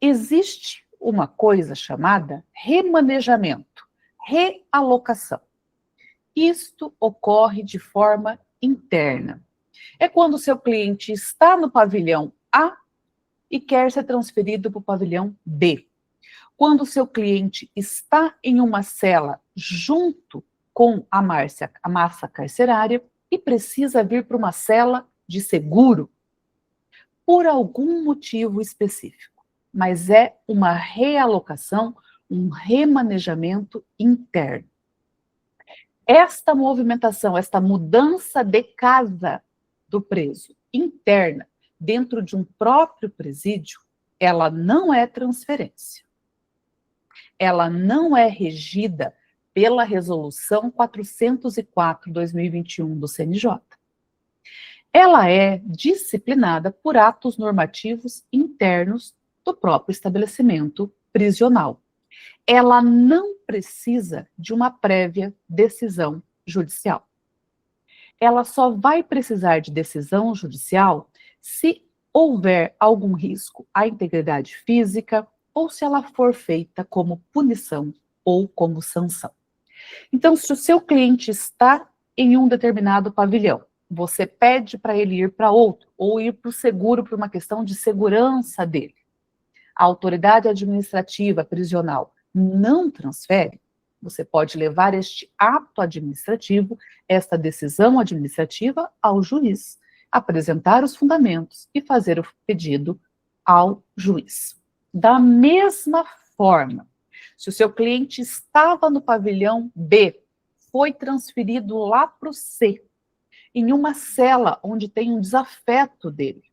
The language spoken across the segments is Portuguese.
existe uma coisa chamada remanejamento, realocação. Isto ocorre de forma interna. É quando o seu cliente está no pavilhão A e quer ser transferido para o pavilhão B. Quando o seu cliente está em uma cela junto com a massa carcerária e precisa vir para uma cela de seguro, por algum motivo específico. Mas é uma realocação, um remanejamento interno. Esta movimentação, esta mudança de casa do preso interna dentro de um próprio presídio, ela não é transferência. Ela não é regida pela Resolução 404/2021 do CNJ. Ela é disciplinada por atos normativos internos do próprio estabelecimento prisional. Ela não precisa de uma prévia decisão judicial. Ela só vai precisar de decisão judicial se houver algum risco à integridade física ou se ela for feita como punição ou como sanção. Então, se o seu cliente está em um determinado pavilhão, você pede para ele ir para outro, ou ir para o seguro por uma questão de segurança dele. A autoridade administrativa prisional não transfere, você pode levar este ato administrativo, esta decisão administrativa ao juiz, apresentar os fundamentos e fazer o pedido ao juiz. Da mesma forma, se o seu cliente estava no pavilhão B, foi transferido lá para o C, em uma cela onde tem um desafeto dele,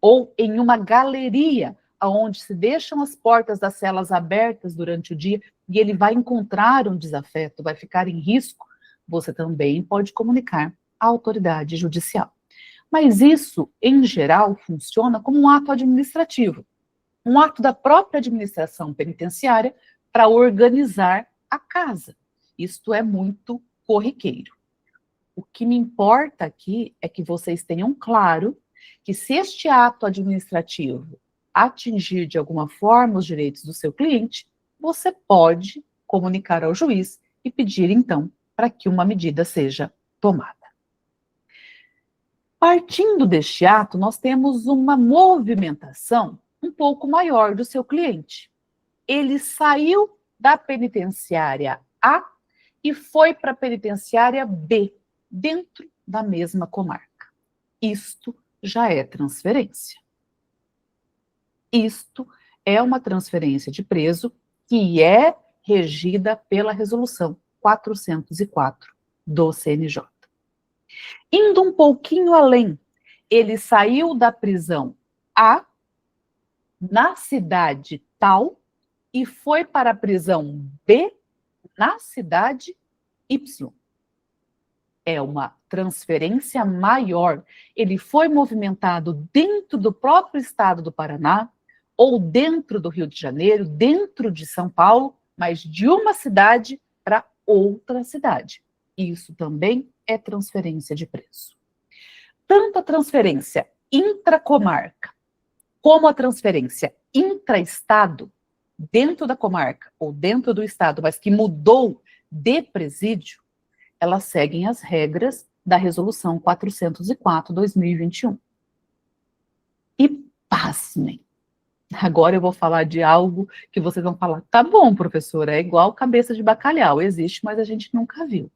ou em uma galeria onde se deixam as portas das celas abertas durante o dia e ele vai encontrar um desafeto, vai ficar em risco, você também pode comunicar à autoridade judicial. Mas isso, em geral, funciona como um ato administrativo, um ato da própria administração penitenciária para organizar a casa. Isto é muito corriqueiro. O que me importa aqui é que vocês tenham claro que se este ato administrativo atingir de alguma forma os direitos do seu cliente, você pode comunicar ao juiz e pedir, então, para que uma medida seja tomada. Partindo deste ato, nós temos uma movimentação um pouco maior do seu cliente. Ele saiu da penitenciária A e foi para a penitenciária B, dentro da mesma comarca. Isto já é transferência. Isto é uma transferência de preso que é regida pela Resolução 404 do CNJ. Indo um pouquinho além, ele saiu da prisão A, na cidade tal, e foi para a prisão B, na cidade Y. É uma transferência maior. Ele foi movimentado dentro do próprio estado do Paraná, ou dentro do Rio de Janeiro, dentro de São Paulo, mas de uma cidade para outra cidade. Isso também é transferência de preso. Tanto a transferência intracomarca, como a transferência intraestado, dentro da comarca ou dentro do estado, mas que mudou de presídio, elas seguem as regras da Resolução 404/2021. E pasmem, agora eu vou falar de algo que vocês vão falar, tá bom, professora, é igual cabeça de bacalhau, existe, mas a gente nunca viu.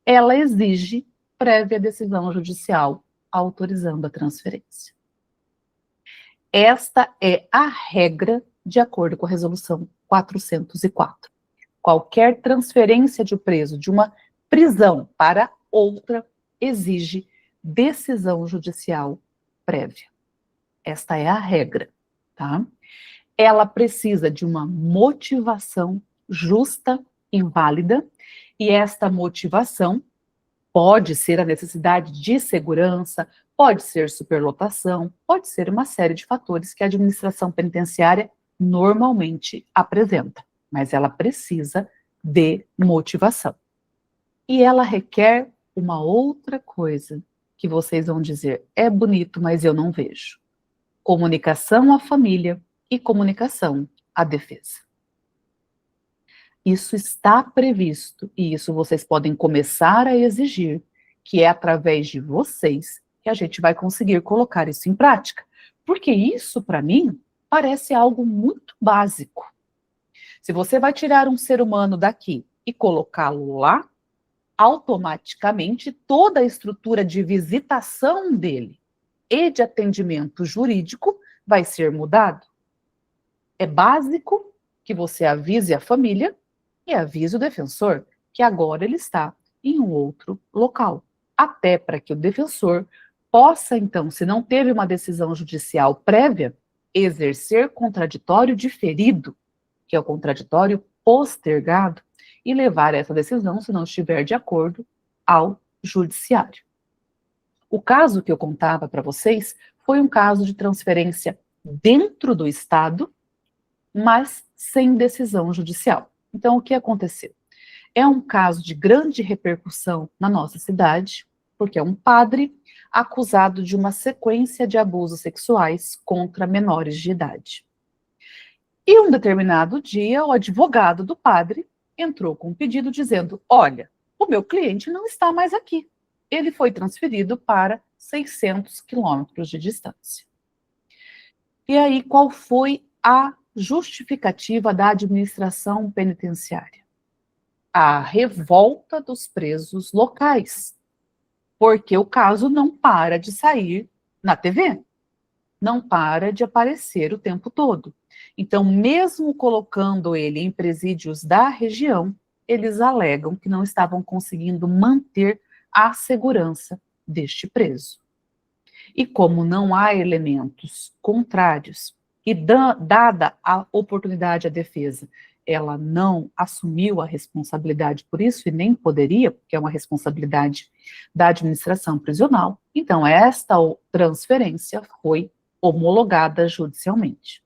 Ela exige prévia decisão judicial autorizando a transferência. Esta é a regra de acordo com a Resolução 404. Qualquer transferência de preso de uma prisão para outra exige decisão judicial prévia. Esta é a regra, tá? Ela precisa de uma motivação justa e válida, e esta motivação pode ser a necessidade de segurança, pode ser superlotação, pode ser uma série de fatores que a administração penitenciária normalmente apresenta, mas ela precisa de motivação. E ela requer uma outra coisa que vocês vão dizer, é bonito, mas eu não vejo. Comunicação à família e comunicação à defesa. Isso está previsto e isso vocês podem começar a exigir, que é através de vocês que a gente vai conseguir colocar isso em prática. Porque isso, para mim, parece algo muito básico. Se você vai tirar um ser humano daqui e colocá-lo lá, automaticamente toda a estrutura de visitação dele e de atendimento jurídico vai ser mudado. É básico que você avise a família e avise o defensor que agora ele está em um outro local. Até para que o defensor possa, então, se não teve uma decisão judicial prévia, exercer contraditório diferido, que é o contraditório postergado, e levar essa decisão, se não estiver de acordo, ao judiciário. O caso que eu contava para vocês foi um caso de transferência dentro do Estado, mas sem decisão judicial. Então, o que aconteceu? É um caso de grande repercussão na nossa cidade, porque é um padre acusado de uma sequência de abusos sexuais contra menores de idade. E um determinado dia, o advogado do padre entrou com um pedido dizendo: olha, o meu cliente não está mais aqui. Ele foi transferido para 600 quilômetros de distância. E aí, qual foi a justificativa da administração penitenciária? A revolta dos presos locais, porque o caso não para de sair na TV, não para de aparecer o tempo todo. Então, mesmo colocando ele em presídios da região, eles alegam que não estavam conseguindo manter a segurança deste preso. E como não há elementos contrários, e dada a oportunidade à defesa, ela não assumiu a responsabilidade por isso, e nem poderia, porque é uma responsabilidade da administração prisional, então esta transferência foi homologada judicialmente.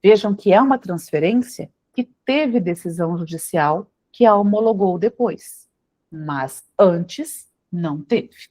Vejam que é uma transferência que teve decisão judicial que a homologou depois, mas antes não teve.